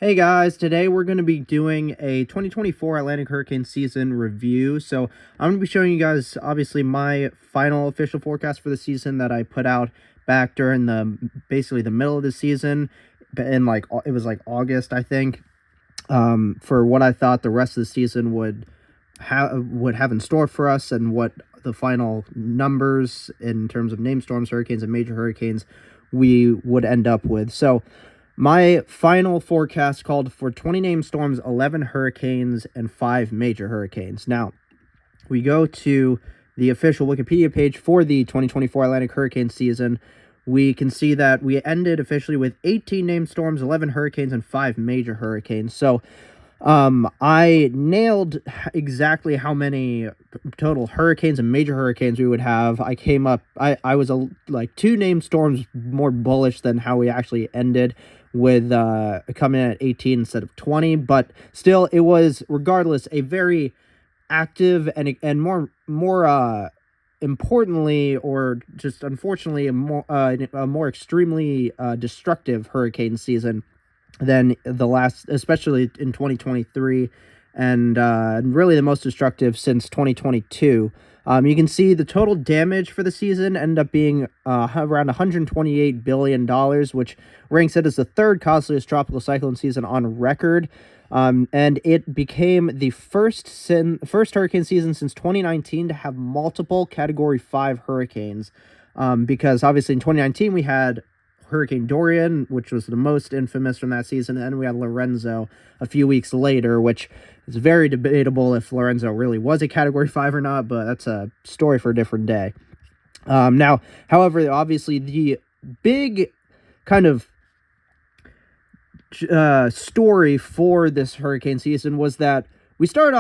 Hey guys, today we're going to be doing a 2024 Atlantic hurricane season review. So I'm going to be showing you guys obviously my final official forecast for the season that I put out back during basically the middle of the season in it was like August, I think, for what I thought the rest of the season would have in store for us and what the final numbers in terms of named storms, hurricanes, and major hurricanes we would end up with. So my final forecast called for 20 named storms, 11 hurricanes, and 5 major hurricanes. Now, we go to the official Wikipedia page for the 2024 Atlantic hurricane season. We can see that we ended officially with 18 named storms, 11 hurricanes, and 5 major hurricanes. So I nailed exactly how many total hurricanes and major hurricanes we would have. I was like 2 named storms more bullish than how we actually ended with coming in at 18 instead of 20, but still it was regardless a very active and more importantly, or just unfortunately, a more extremely destructive hurricane season than the last, especially in 2023, and really the most destructive since 2022. You can see the total damage for the season ended up being around $128 billion, which ranks it as the third costliest tropical cyclone season on record. And it became the first hurricane season since 2019 to have multiple Category 5 hurricanes. Because obviously in 2019 we had Hurricane Dorian, which was the most infamous from that season, and then we had Lorenzo a few weeks later, which is very debatable if Lorenzo really was a Category 5 or not, but that's a story for a different day. Now, however, obviously the big kind of story for this hurricane season was that we kind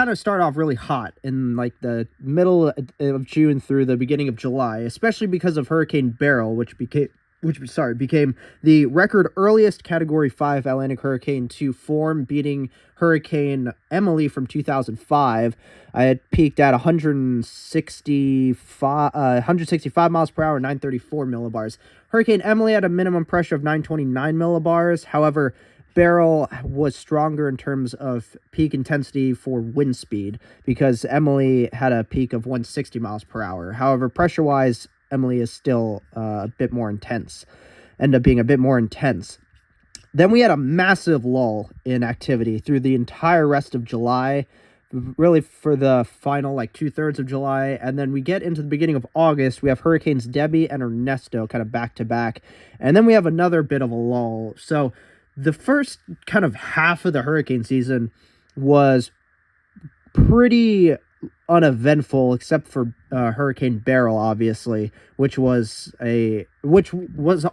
of started off really hot in like the middle of June through the beginning of July, especially because of Hurricane Beryl, which became the record earliest Category 5 Atlantic hurricane to form, beating Hurricane Emily from 2005. I had peaked at 165 miles per hour, 934 millibars. Hurricane Emily had a minimum pressure of 929 millibars. However, Beryl was stronger in terms of peak intensity for wind speed because Emily had a peak of 160 miles per hour. However, pressure-wise, Emily is still a bit more intense, ended up being a bit more intense. Then we had a massive lull in activity through the entire rest of July, really for the final like 2/3 of July. And then we get into the beginning of August, we have Hurricanes Debbie and Ernesto kind of back to back. And then we have another bit of a lull. So the first kind of half of the hurricane season was pretty uneventful, except for Hurricane Beryl, obviously, which was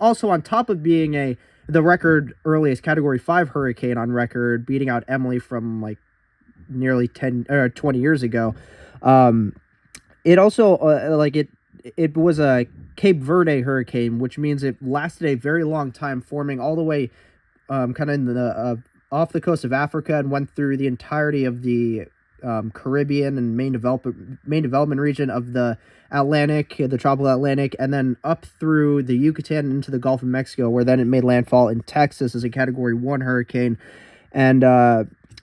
also on top of being the record earliest Category 5 hurricane on record, beating out Emily from like nearly 10 or 20 years ago. It also it was a Cape Verde hurricane, which means it lasted a very long time, forming all the way kind of in the off the coast of Africa and went through the entirety of the Caribbean and main development region of the Atlantic, the tropical Atlantic, and then up through the Yucatan into the Gulf of Mexico, where then it made landfall in Texas as a Category 1 hurricane. And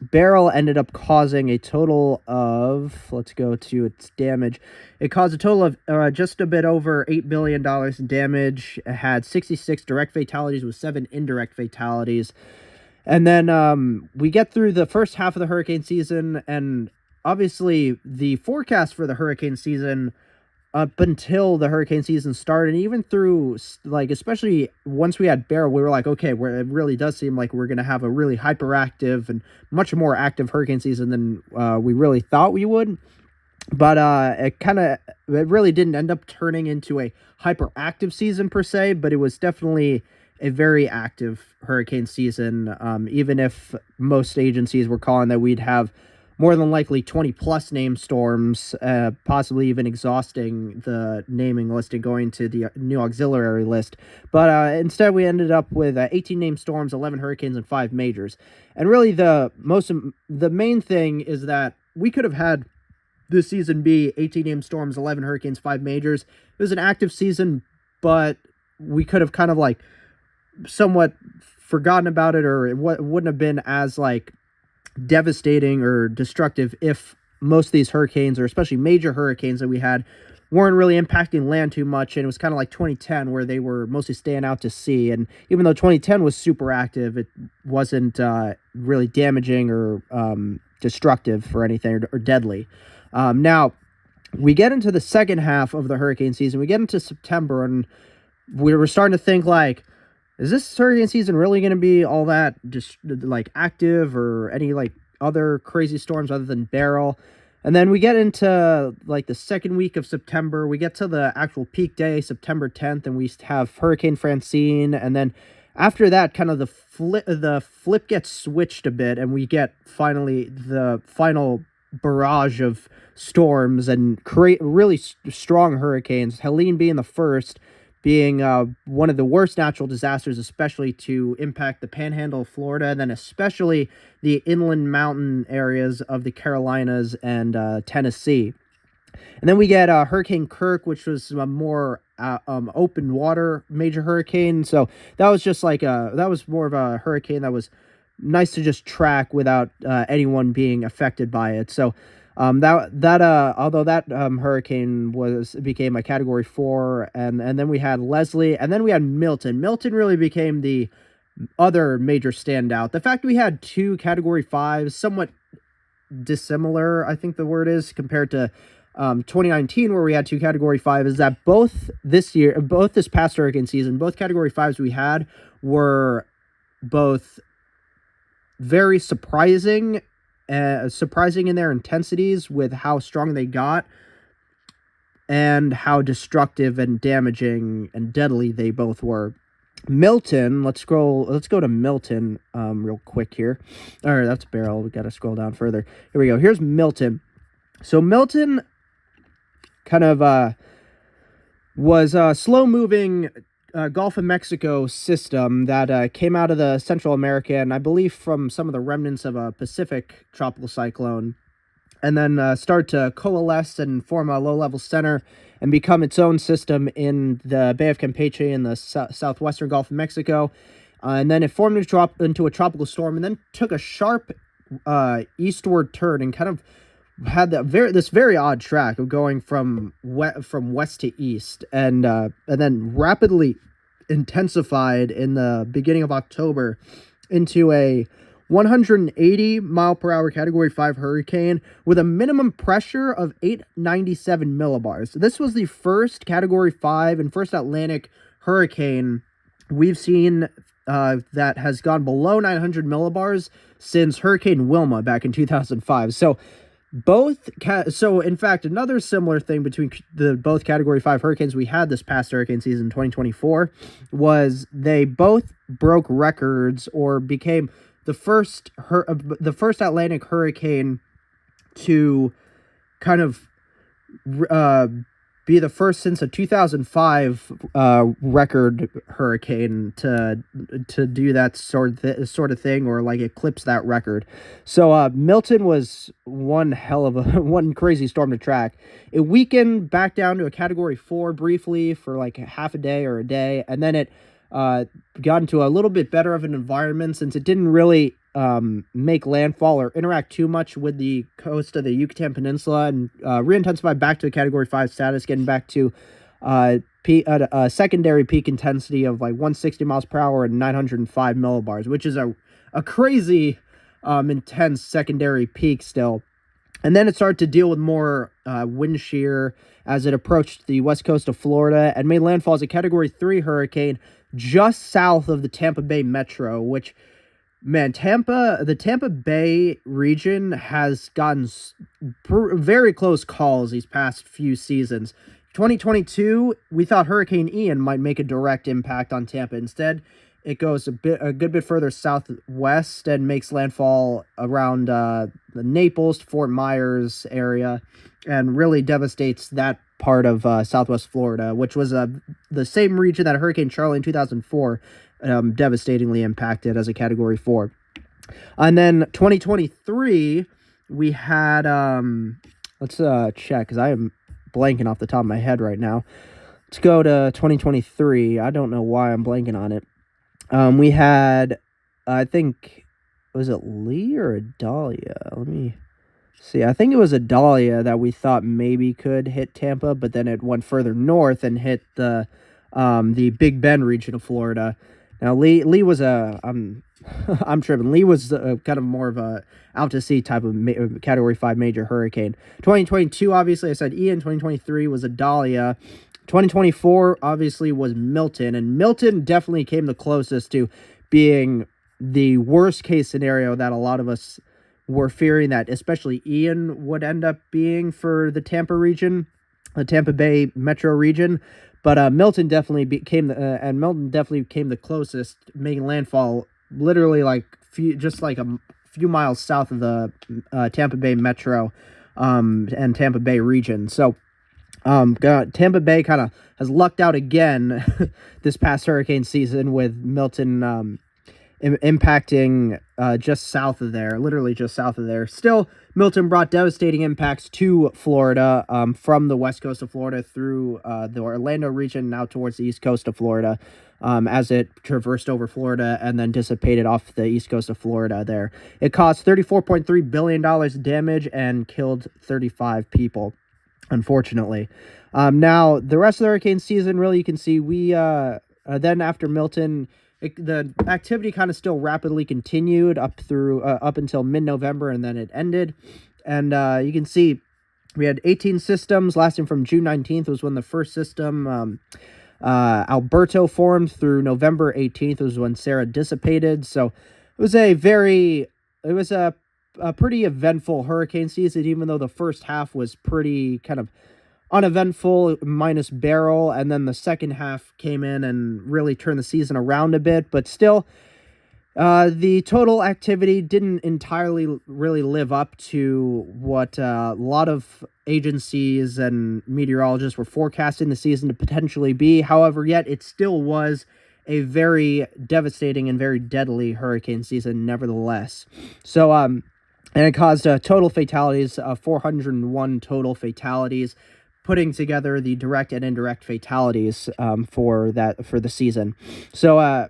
Beryl ended up causing a total of, let's go to its damage. It caused a total of just a bit over $8 billion in damage. It had 66 direct fatalities with 7 indirect fatalities. And then we get through the first half of the hurricane season, and obviously the forecast for the hurricane season up until the hurricane season started, and even through, like, especially once we had Beryl, we were like, okay, it really does seem like we're going to have a really hyperactive and much more active hurricane season than we really thought we would. But it really didn't end up turning into a hyperactive season per se, but it was definitely a very active hurricane season, even if most agencies were calling that we'd have more than likely 20 plus named storms, possibly even exhausting the naming list and going to the new auxiliary list. But instead, we ended up with 18 named storms, 11 hurricanes, and 5 majors. And really, the main thing is that we could have had this season be 18 named storms, 11 hurricanes, 5 majors. It was an active season, but we could have kind of like somewhat forgotten about it, or it wouldn't have been as like devastating or destructive if most of these hurricanes, or especially major hurricanes that we had, weren't really impacting land too much. And it was kind of like 2010 where they were mostly staying out to sea. And even though 2010 was super active, it wasn't really damaging or destructive or anything, or deadly. Now, we get into the second half of the hurricane season. We get into September, and we were starting to think like, is this hurricane season really going to be all that just like active, or any like other crazy storms other than Beryl? And then we get into like the second week of September. We get to the actual peak day, September 10th, and we have Hurricane Francine. And then after that, kind of the flip gets switched a bit, and we get finally the final barrage of storms and really strong hurricanes. Helene being the first, being one of the worst natural disasters, especially to impact the panhandle of Florida, and then especially the inland mountain areas of the Carolinas and Tennessee. And then we get Hurricane Kirk, which was a more open water major hurricane. So that was just like that was more of a hurricane that was nice to just track without anyone being affected by it. So although that hurricane became a Category 4, and then we had Leslie, and then we had Milton. Milton really became the other major standout. The fact we had 2 Category 5s, somewhat dissimilar, I think the word is, compared to 2019, where we had 2 Category 5, is that both this past hurricane season, both Category 5s we had were both very surprising in their intensities with how strong they got, and how destructive and damaging and deadly they both were. Milton, let's go to Milton real quick here. All right, that's Beryl. We got to scroll down further. Here we go. Here's Milton. So Milton kind of was a slow-moving Gulf of Mexico system that came out of the Central America, and I believe from some of the remnants of a Pacific tropical cyclone, and then start to coalesce and form a low-level center and become its own system in the Bay of Campeche in the southwestern Gulf of Mexico. And then it formed into a tropical storm, and then took a sharp eastward turn and kind of had this very odd track of going from west to east, and then rapidly intensified in the beginning of October into a 180 mile per hour Category 5 hurricane with a minimum pressure of 897 millibars. This was the first Category 5 and first Atlantic hurricane we've seen that has gone below 900 millibars since Hurricane Wilma back in 2005. So in fact, another similar thing between both Category 5 hurricanes we had this past hurricane season 2024 was they both broke records, or became the first Atlantic hurricane to kind of be the first since a 2005 record hurricane to do that sort of thing, or like eclipse that record. So Milton was one crazy storm to track. It weakened back down to a Category 4 briefly for like half a day or a day, and then it got into a little bit better of an environment, since it didn't really make landfall or interact too much with the coast of the Yucatan Peninsula, and re-intensified back to a Category 5 status, getting back to a secondary peak intensity of like 160 miles per hour and 905 millibars, which is a crazy intense secondary peak still. And then it started to deal with more wind shear as it approached the west coast of Florida, and made landfall as a Category 3 hurricane just south of the Tampa Bay metro, which, man, the Tampa Bay region has gotten very close calls these past few seasons. 2022, we thought Hurricane Ian might make a direct impact on Tampa. Instead, it goes a good bit further southwest and makes landfall around the Naples, Fort Myers area, and really devastates that part of southwest Florida, which was the same region that Hurricane Charley in 2004 devastatingly impacted as a Category 4. And then 2023, we had, let's check, because I am blanking off the top of my head right now. Let's go to 2023. I don't know why I'm blanking on it. We had, I think, was it Lee or Adalia? Let me see. I think it was Adalia that we thought maybe could hit Tampa, but then it went further north and hit the Big Bend region of Florida. Now Lee was a I'm tripping. Lee was kind of more of a out to sea type of Category 5 major hurricane. 2022, obviously, I said Ian. 2023 was Adalia. 2024 obviously was Milton, and Milton definitely came the closest to being the worst case scenario that a lot of us were fearing, that especially Ian would end up being for the Tampa region, the Tampa Bay metro region. But Milton definitely became the closest, making landfall literally like just like a few miles south of the Tampa Bay metro and Tampa Bay region. So Tampa Bay kind of has lucked out again this past hurricane season, with Milton impacting just south of there, literally just south of there. Still, Milton brought devastating impacts to Florida, from the west coast of Florida through the Orlando region, now towards the east coast of Florida, as it traversed over Florida and then dissipated off the east coast of Florida there. It caused $34.3 billion damage and killed 35 people, unfortunately. Now, the rest of the hurricane season, really, you can see then after Milton, the activity kind of still rapidly continued up until mid-November, and then it ended. And you can see we had 18 systems lasting from June 19th was when the first system, Alberto, formed, through November 18th was when Sarah dissipated. So it was a pretty eventful hurricane season, even though the first half was pretty kind of uneventful minus Beryl, and then the second half came in and really turned the season around a bit. But still, the total activity didn't entirely really live up to what a lot of agencies and meteorologists were forecasting the season to potentially be. However, yet it still was a very devastating and very deadly hurricane season nevertheless. So and it caused total fatalities, 401 total fatalities, putting together the direct and indirect fatalities for the season. So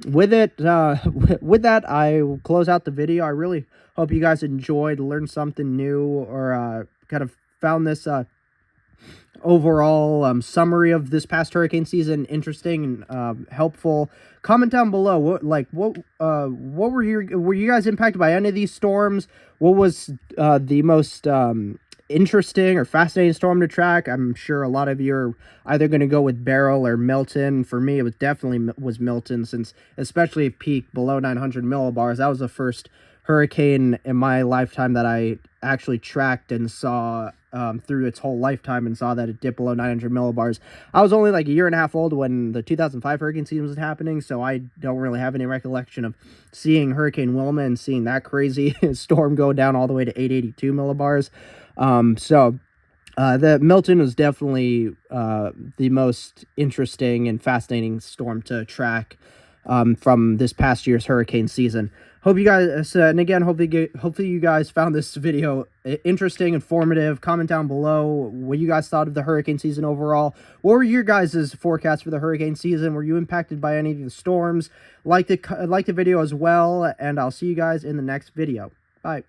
with that, I will close out the video. I really hope you guys enjoyed, learned something new, or kind of found this overall summary of this past hurricane season interesting and helpful. Comment down below what were you guys impacted by any of these storms? What was the most interesting or fascinating storm to track? I'm sure a lot of you are either going to go with Beryl or Milton. For me, it was definitely Milton, since especially it peaked below 900 millibars. That was the first hurricane in my lifetime that I actually tracked and saw through its whole lifetime, and saw that it dipped below 900 millibars. I was only like a year and a half old when the 2005 hurricane season was happening, so I don't really have any recollection of seeing Hurricane Wilma and seeing that crazy storm go down all the way to 882 millibars. The Milton was definitely the most interesting and fascinating storm to track from this past year's hurricane season. Hope you guys, and again, hopefully you guys found this video interesting, informative. Comment down below what you guys thought of the hurricane season overall. What were your guys' forecasts for the hurricane season? Were you impacted by any of the storms? Like the video as well, and I'll see you guys in the next video. Bye.